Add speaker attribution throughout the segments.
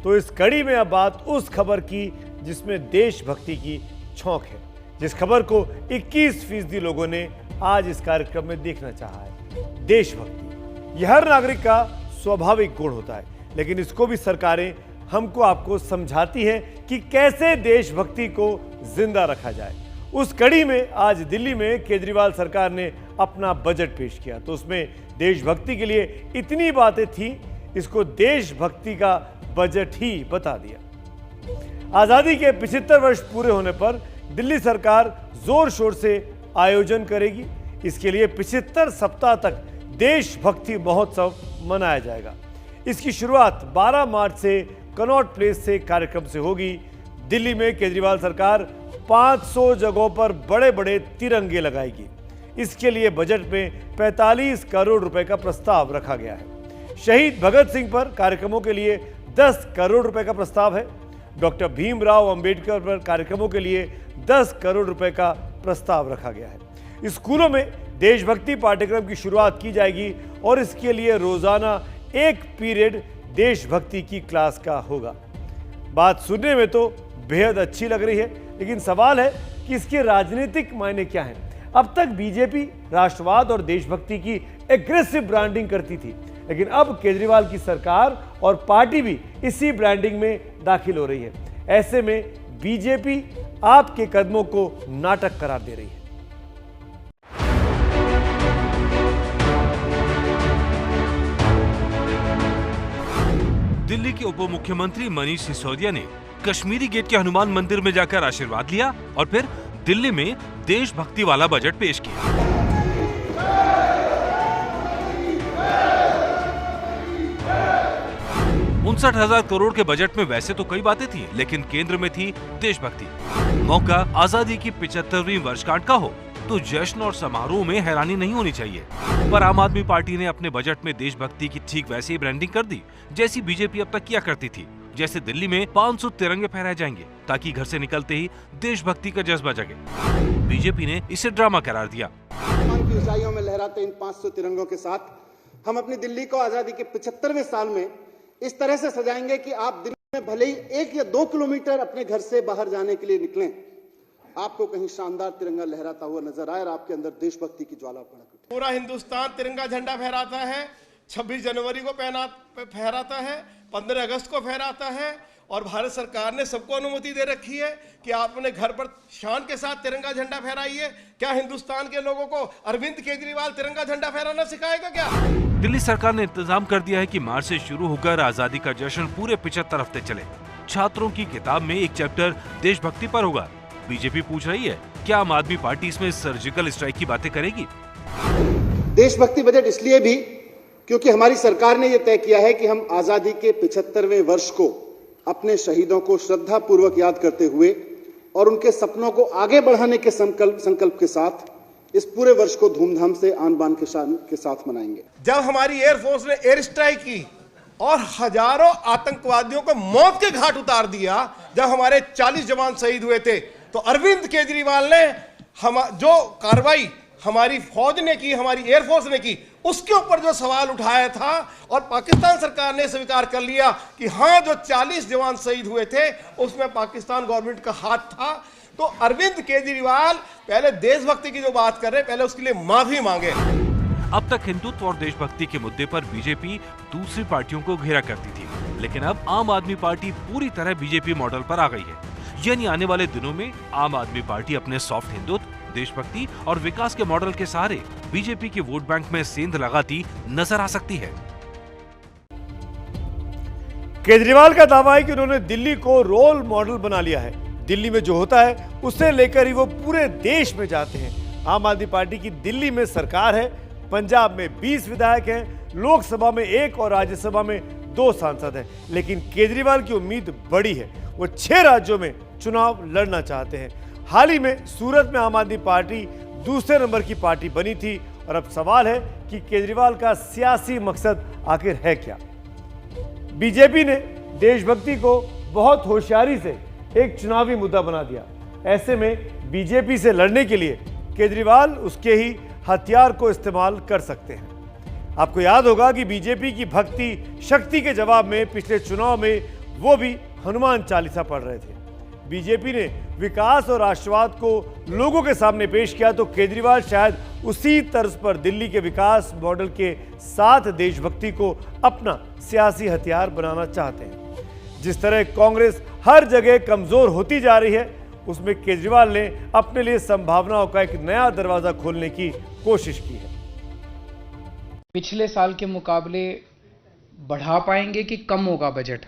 Speaker 1: तो इस कड़ी में अब बात उस खबर की जिसमें देशभक्ति की छौंक है, जिस खबर को 21% लोगों ने आज इस कार्यक्रम में देखना चाहा है। देशभक्ति यह हर नागरिक का स्वाभाविक गुण होता है, लेकिन इसको भी सरकारें हमको आपको समझाती हैं कि कैसे देशभक्ति को जिंदा रखा जाए। उस कड़ी में आज दिल्ली में केजरीवाल सरकार ने अपना बजट पेश किया, तो उसमें देशभक्ति के लिए इतनी बातें थी, इसको देशभक्ति का बजट ही बता दिया। आजादी के 75 वर्ष पूरे होने पर दिल्ली सरकार जोर शोर से आयोजन करेगी। इसके लिए 75 सप्ताह तक देशभक्ति महोत्सव मनाया जाएगा। इसकी शुरुआत 12 मार्च से कनॉट प्लेस से कार्यक्रम से होगी। दिल्ली में केजरीवाल सरकार 500 जगहों पर बड़े बड़े तिरंगे लगाएगी। इसके लिए बजट में 45 करोड़ रुपए का प्रस्ताव रखा गया है। शहीद भगत सिंह पर कार्यक्रमों के लिए 10 करोड़ रुपए का प्रस्ताव है। डॉक्टर भीमराव अंबेडकर पर कार्यक्रमों के लिए 10 करोड़ रुपए का प्रस्ताव रखा गया है। स्कूलों में देशभक्ति पाठ्यक्रम की शुरुआत की जाएगी और इसके लिए रोजाना एक पीरियड देशभक्ति की क्लास का होगा। बात सुनने में तो बेहद अच्छी लग रही है, लेकिन सवाल है कि इसके राजनीतिक मायने क्या हैं। अब तक बीजेपी राष्ट्रवाद और देशभक्ति की एग्रेसिव ब्रांडिंग करती थी, लेकिन अब केजरीवाल की सरकार और पार्टी भी इसी ब्रांडिंग में दाखिल हो रही है। ऐसे में बीजेपी आपके कदमों को नाटक करार दे रही है।
Speaker 2: दिल्ली के उप मुख्यमंत्री मनीष सिसोदिया ने कश्मीरी गेट के हनुमान मंदिर में जाकर आशीर्वाद लिया और फिर दिल्ली में देशभक्ति वाला बजट पेश किया। 59,000 करोड़ के बजट में वैसे तो कई बातें थी, लेकिन केंद्र में थी देशभक्ति। मौका आजादी की 75वीं वर्षगांठ का हो तो जश्न और समारोह में हैरानी नहीं होनी चाहिए, पर आम आदमी पार्टी ने अपने बजट में देशभक्ति की ठीक वैसी ही ब्रांडिंग कर दी जैसी बीजेपी अब तक किया करती थी। जैसे दिल्ली में 500 तिरंगे फहराए जाएंगे ताकि घर से निकलते ही देशभक्ति का जज्बा जगे। बीजेपी ने इसे ड्रामा करार दिया।
Speaker 3: आसमान की ऊंचाइयों में लहराते इन 500 तिरंगों के साथ हम अपनी दिल्ली को आजादी के 75वें साल में इस तरह से सजाएंगे कि आप दिन में भले ही 1 या 2 किलोमीटर अपने घर से बाहर जाने के लिए निकलें, आपको कहीं शानदार तिरंगा लहराता हुआ नजर आए और आपके अंदर देशभक्ति की ज्वाला भड़क उठे।
Speaker 4: पूरा हिंदुस्तान तिरंगा झंडा फहराता है, 26 जनवरी को फहराता है, 15 अगस्त को फहराता है, और भारत सरकार ने सबको अनुमति दे रखी है कि आप अपने घर पर शान के साथ तिरंगा झंडा फहराइए। क्या हिंदुस्तान के लोगों को अरविंद केजरीवाल तिरंगा झंडा फहराना सिखाएगा क्या?
Speaker 2: दिल्ली सरकार ने इंतजाम कर दिया है कि मार्च से शुरू होकर आजादी का जश्न पूरे 75 हफ्ते चले। छात्रों की किताब में एक चैप्टर देशभक्ति पर होगा। बीजेपी पूछ रही है क्या आम आदमी पार्टी इसमें सर्जिकल स्ट्राइक की बातें करेगी?
Speaker 3: देशभक्ति बजट इसलिए भी क्योंकि हमारी सरकार ने यह तय किया है कि हम आजादी के 75वें वर्ष को अपने शहीदों को श्रद्धा पूर्वक याद करते हुए और उनके सपनों को आगे बढ़ाने के संकल्प के साथ इस पूरे वर्ष को धूमधाम से आन बान के साथ मनाएंगे।
Speaker 4: जब हमारी एयरफोर्स ने एयर स्ट्राइक की और हजारों आतंकवादियों को मौत के घाट उतार दिया, जब हमारे 40 जवान शहीद हुए थे, तो अरविंद केजरीवाल ने जो कार्रवाई हमारी फौज ने की, हमारी एयरफोर्स ने की, उसके ऊपर जो सवाल उठाया था और पाकिस्तान सरकार ने स्वीकार कर लिया कि हाँ, जो 40 जवान शहीद हुए थे उसमें पाकिस्तान गवर्नमेंट का हाथ था। तो अरविंद केजरीवाल पहले देशभक्ति की जो बात कर रहे हैं, पहले उसके लिए माफी मांगे।
Speaker 2: अब तक हिंदुत्व और देशभक्ति के मुद्दे पर बीजेपी दूसरी पार्टियों को घेरा करती थी, लेकिन अब आम आदमी पार्टी पूरी तरह बीजेपी मॉडल पर आ गई है। यानी आने वाले दिनों में आम आदमी पार्टी अपने सॉफ्ट हिंदुत्व, देशभक्ति और विकास के मॉडल के सहारे बीजेपी के वोट बैंक में सेंध लगाती नजर आ सकती है।
Speaker 1: केजरीवाल का दावा है कि उन्होंने दिल्ली को रोल मॉडल बना लिया है। दिल्ली में जो होता है उसे लेकर ही वो पूरे देश में जाते हैं। आम आदमी पार्टी की दिल्ली में सरकार है, पंजाब में 20 विधायक हैं, लोकसभा में 1 और राज्यसभा में 2 सांसद हैं। लेकिन केजरीवाल की उम्मीद बड़ी है, वो 6 राज्यों में चुनाव लड़ना चाहते हैं। हाल ही में सूरत में आम आदमी पार्टी दूसरे नंबर की पार्टी बनी थी और अब सवाल है कि केजरीवाल का सियासी मकसद आखिर है क्या। बीजेपी ने देशभक्ति को बहुत होशियारी से एक चुनावी मुद्दा बना दिया। ऐसे में बीजेपी से लड़ने के लिए केजरीवाल उसके ही हथियार को इस्तेमाल कर सकते हैं। आपको याद होगा कि बीजेपी की भक्ति शक्ति के जवाब में पिछले चुनाव में वो भी हनुमान चालीसा पढ़ रहे थे। बीजेपी ने विकास और राष्ट्रवाद को लोगों के सामने पेश किया तो केजरीवाल शायद उसी तर्ज पर दिल्ली के विकास मॉडल के साथ देशभक्ति को अपना सियासी हथियार बनाना चाहते हैं। जिस तरह कांग्रेस हर जगह कमजोर होती जा रही है, उसमें केजरीवाल ने अपने लिए संभावनाओं का एक नया दरवाजा खोलने की कोशिश की है।
Speaker 5: पिछले साल के मुकाबले बढ़ा पाएंगे कि कम होगा बजट,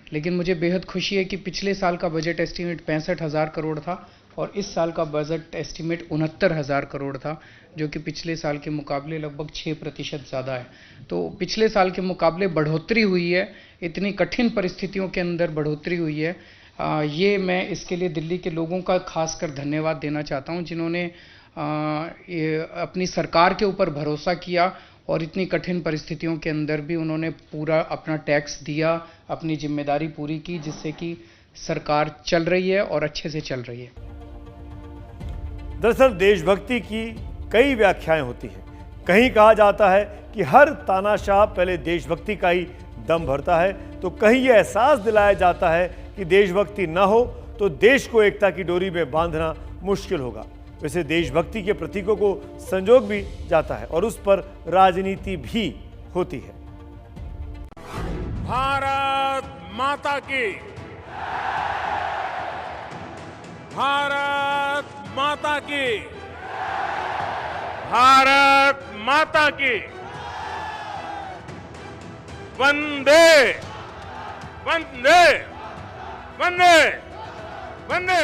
Speaker 5: लेकिन मुझे बेहद खुशी है कि पिछले साल का बजट एस्टीमेट 65,000 करोड़ था और इस साल का बजट एस्टीमेट 69,000 करोड़ था, जो कि पिछले साल के मुकाबले लगभग 6% ज़्यादा है। तो पिछले साल के मुकाबले बढ़ोतरी हुई है, इतनी कठिन परिस्थितियों के अंदर बढ़ोतरी हुई है। ये मैं इसके लिए दिल्ली के लोगों का खासकर धन्यवाद देना चाहता हूँ, जिन्होंने अपनी सरकार के ऊपर भरोसा किया और इतनी कठिन परिस्थितियों के अंदर भी उन्होंने पूरा अपना टैक्स दिया, अपनी जिम्मेदारी पूरी की, जिससे कि सरकार चल रही है और अच्छे से चल रही है।
Speaker 1: दरअसल देशभक्ति की कई व्याख्याएं होती हैं। कहीं कहा जाता है कि हर तानाशाह पहले देशभक्ति का ही दम भरता है, तो कहीं यह एहसास दिलाया जाता है कि देशभक्ति न हो तो देश को एकता की डोरी में बांधना मुश्किल होगा। वैसे देशभक्ति के प्रतीकों को संजोग भी जाता है और उस पर राजनीति भी होती है।
Speaker 6: भारत माता की, भारत माता की, भारत माता की, वंदे वंदे वंदे वंदे।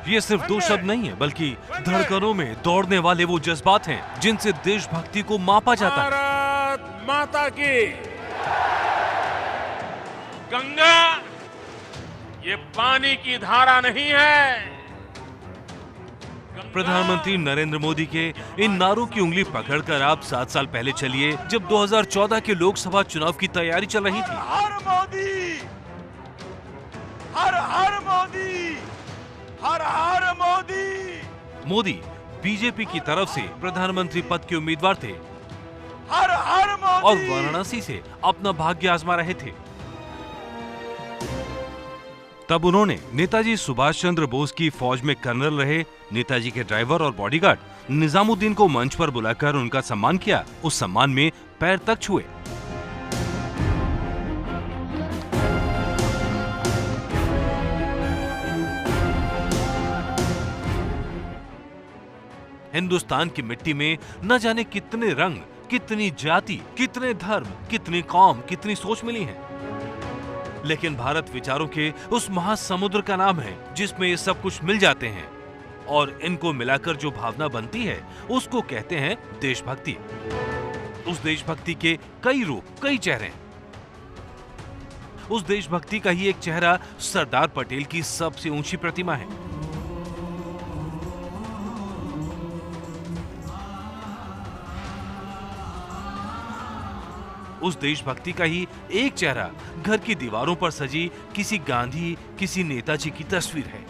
Speaker 2: ये सिर्फ दो शब्द नहीं है, बल्कि धड़कनों में दौड़ने वाले वो जज्बात हैं जिनसे देशभक्ति को मापा जाता है।
Speaker 6: भारत माता की। गंगा ये पानी की धारा नहीं है।
Speaker 2: प्रधानमंत्री नरेंद्र मोदी के इन नारों की उंगली पकड़कर आप 7 साल पहले चलिए, जब 2014 के लोकसभा चुनाव की तैयारी चल रही थी।
Speaker 6: हर मोदी, हर हर मोदी, हर हर मोदी।
Speaker 2: मोदी बीजेपी की तरफ से प्रधानमंत्री पद के उम्मीदवार थे
Speaker 6: हर हर मोदी
Speaker 2: और वाराणसी से अपना भाग्य आजमा रहे थे। तब उन्होंने नेताजी सुभाष चंद्र बोस की फौज में कर्नल रहे नेताजी के ड्राइवर और बॉडीगार्ड निजामुद्दीन को मंच पर बुलाकर उनका सम्मान किया। उस सम्मान में पैर तक छुए। हिंदुस्तान की मिट्टी में न जाने कितने रंग, कितनी जाति, कितने धर्म, कितनी कौम, कितनी सोच मिली है, लेकिन भारत विचारों के उस महासमुद्र का नाम है जिसमें ये सब कुछ मिल जाते हैं और इनको मिलाकर जो भावना बनती है उसको कहते हैं देशभक्ति। उस देशभक्ति के कई रूप, कई चेहरे। उस देशभक्ति का ही एक चेहरा सरदार पटेल की सबसे ऊंची प्रतिमा है। उस देशभक्ति का ही एक चेहरा घर की दीवारों पर सजी किसी गांधी, किसी नेताजी की तस्वीर है।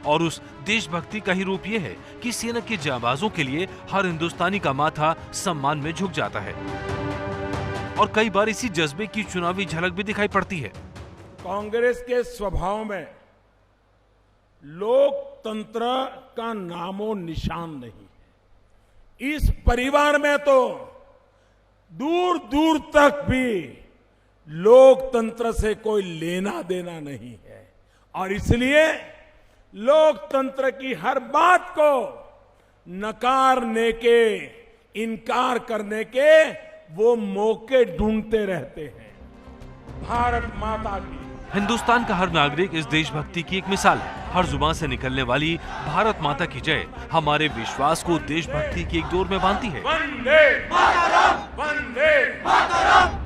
Speaker 2: और उस देशभक्ति का ही रूप यह है कि सेना के जांबाजों के लिए हर हिंदुस्तानी का माथा सम्मान में झुक जाता है। और कई बार इसी जज्बे की चुनावी झलक भी दिखाई पड़ती है।
Speaker 6: कांग्रेस के स्वभाव में लोकतंत्र का नामो निशान नहीं। इस परिवार में तो दूर दूर तक भी लोकतंत्र से कोई लेना देना नहीं है और इसलिए लोकतंत्र की हर बात को नकारने के, इनकार करने के वो मौके ढूंढते रहते हैं। भारत माता की।
Speaker 2: हिंदुस्तान का हर नागरिक इस देशभक्ति की एक मिसाल है। हर जुबान से निकलने वाली भारत माता की जय हमारे विश्वास को देशभक्ति की एक डोर में बांधती है।
Speaker 6: वंदे मातरम, वंदे मातरम।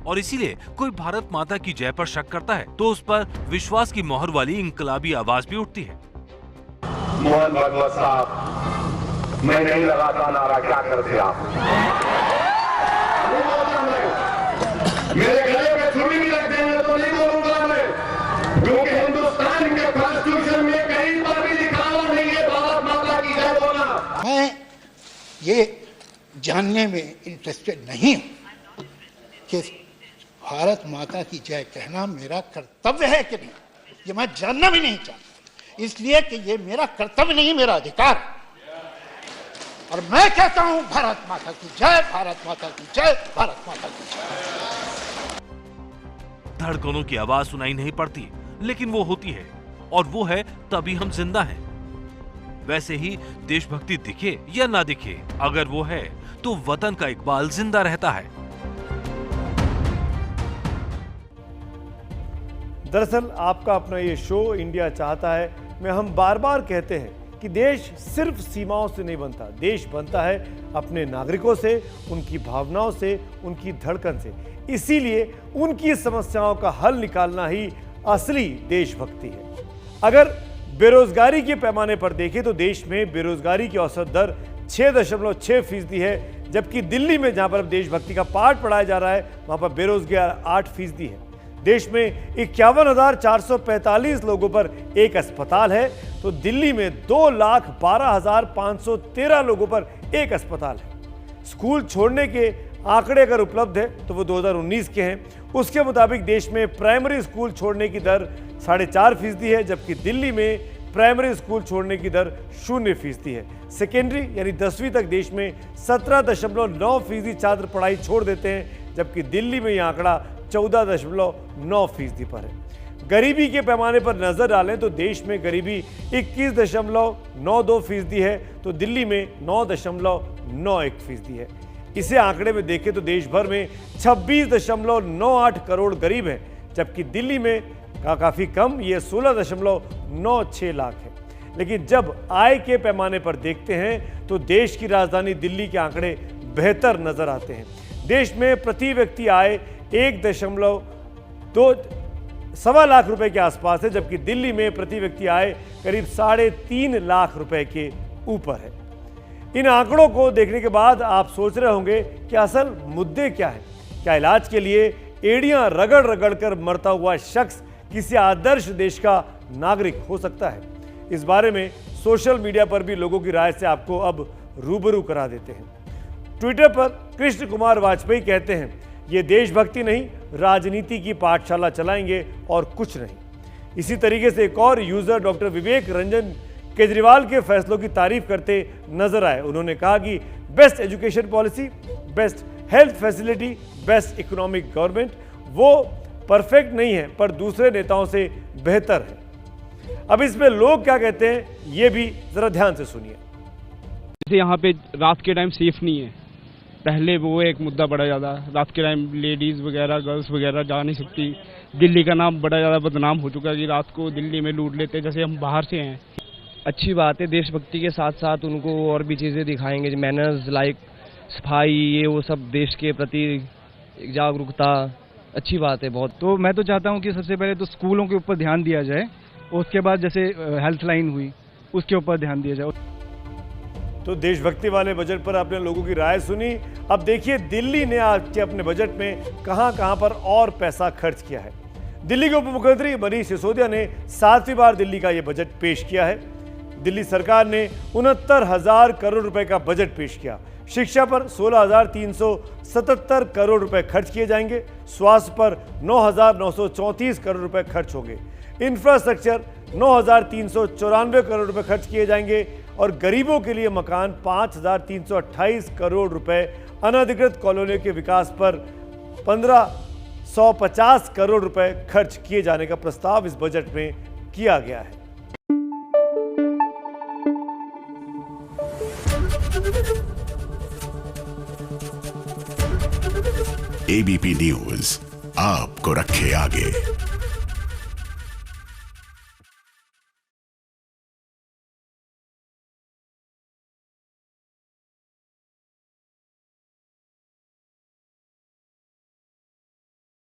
Speaker 2: और इसीलिए कोई भारत माता की जय पर शक करता है तो उस पर विश्वास की मोहर वाली इंकलाबी आवाज भी उठती है।
Speaker 7: मोहन भागवत साहब, मैं नहीं लगाता नारा, क्या करते आप? मेरे गले में छुरी भी रख देंगे तो नहीं बोलूंगा मैं, क्योंकि हिंदुस्तान के कॉन्स्टिट्यूशन में कहीं पर भी लिखा हुआ नहीं है भारत माता की जय बोलना।
Speaker 8: मैं ये जानने में इंटरेस्टेड नहीं हूं कि भारत माता की जय कहना मेरा कर्तव्य है कि नहीं, ये मैं जानना भी नहीं चाहता, इसलिए कि ये मेरा कर्तव्य नहीं, मेरा अधिकार। और मैं कहता हूं भारत माता की जय, भारत माता की जय, भारत माता की जय।
Speaker 2: धड़कनों की आवाज सुनाई नहीं पड़ती, लेकिन वो होती है, और वो है तभी हम जिंदा हैं। वैसे ही देशभक्ति दिखे या ना दिखे, अगर वो है तो वतन का इकबाल जिंदा रहता है।
Speaker 1: दरअसल आपका अपना ये शो इंडिया चाहता है में हम बार बार कहते हैं कि देश सिर्फ सीमाओं से नहीं बनता, देश बनता है अपने नागरिकों से, उनकी भावनाओं से, उनकी धड़कन से। इसीलिए उनकी समस्याओं का हल निकालना ही असली देशभक्ति है। अगर बेरोजगारी के पैमाने पर देखें तो देश में बेरोजगारी की औसत दर 6.6% है, जबकि दिल्ली में जहां पर अब देशभक्ति का पाठ पढ़ाया जा रहा है वहां पर बेरोजगार 8% है। देश में 51,445 लोगों पर एक अस्पताल है, तो दिल्ली में 2,12,513 लोगों पर एक अस्पताल है। स्कूल छोड़ने के आंकड़े अगर उपलब्ध है तो वो 2019 के हैं। उसके मुताबिक देश में प्राइमरी स्कूल छोड़ने की दर 4.5% है, जबकि दिल्ली में प्राइमरी स्कूल छोड़ने की दर 0% है। सेकेंडरी यानी 10वीं तक देश में 17.9% छात्र पढ़ाई छोड़ देते हैं, जबकि दिल्ली में यह आंकड़ा 14.9% पर है। गरीबी के पैमाने पर नजर डालें तो देश में गरीबी 21.92% है, तो दिल्ली में 9.91% है। इसे आंकड़े में देखें तो देश भर में 26.98 करोड़ गरीब हैं, जबकि दिल्ली में काफी कम, ये 16.96 लाख है। लेकिन जब आय के पैमाने पर देखते हैं तो देश की राजधानी दिल्ली के आंकड़े बेहतर नजर आते हैं। देश में प्रति व्यक्ति आय 1.2 लाख रुपए के आसपास है, जबकि दिल्ली में प्रति व्यक्ति आय करीब 3.5 लाख रुपए के ऊपर है। इन आंकड़ों को देखने के बाद आप सोच रहे होंगे कि असल मुद्दे क्या है। क्या इलाज के लिए एड़ियां रगड़ रगड़ कर मरता हुआ शख्स किसी आदर्श देश का नागरिक हो सकता है? इस बारे में सोशल मीडिया पर भी लोगों की राय से आपको अब रूबरू करा देते हैं। ट्विटर पर कृष्ण कुमार वाजपेयी कहते हैं, ये देशभक्ति नहीं, राजनीति की पाठशाला चलाएंगे और कुछ नहीं। इसी तरीके से एक और यूजर डॉक्टर विवेक रंजन केजरीवाल के फैसलों की तारीफ करते नजर आए। उन्होंने कहा कि best education policy, best health facility, best economic government, वो परफेक्ट नहीं है पर दूसरे नेताओं से बेहतर है। अब इसमें लोग क्या कहते हैं ये भी जरा ध्यान से सुनिए।
Speaker 9: जैसे यहाँ पे रात के टाइम सेफ नहीं है, पहले वो एक मुद्दा बड़ा ज़्यादा, रात के टाइम लेडीज़ वगैरह गर्ल्स वगैरह जा नहीं सकती। दिल्ली का नाम बड़ा ज़्यादा बदनाम हो चुका है कि रात को दिल्ली में लूट लेते, जैसे हम बाहर से हैं।
Speaker 10: अच्छी बात है, देशभक्ति के साथ साथ उनको और भी चीज़ें दिखाएंगे, मैनर्स लाइक सफाई, ये वो सब देश के प्रति जागरूकता, अच्छी बात है बहुत।
Speaker 9: तो मैं तो चाहता हूँ कि सबसे पहले तो स्कूलों के ऊपर ध्यान दिया जाए, और उसके बाद जैसे हेल्थ लाइन हुई उसके ऊपर ध्यान दिया जाए।
Speaker 1: तो देशभक्ति वाले बजट पर आपने लोगों की राय सुनी। अब देखिए दिल्ली ने आज के अपने बजट में कहां पर और पैसा खर्च किया है। दिल्ली के उप मुख्यमंत्री मनीष सिसोदिया ने 7वीं बार दिल्ली का यह बजट पेश किया है। दिल्ली सरकार ने 69,000 करोड़ रुपए का बजट पेश किया। शिक्षा पर 16,377 करोड़ रुपए खर्च किए जाएंगे। स्वास्थ्य पर 9,934 करोड़ रुपए खर्च होंगे। इंफ्रास्ट्रक्चर 9,394 करोड़ रुपए खर्च किए जाएंगे और गरीबों के लिए मकान 5,328 करोड़ रुपए, अनधिकृत कॉलोनियों के विकास पर 1,550 करोड़ रुपए खर्च किए जाने का प्रस्ताव इस बजट में किया गया है।
Speaker 11: एबीपी न्यूज आपको रखे आगे।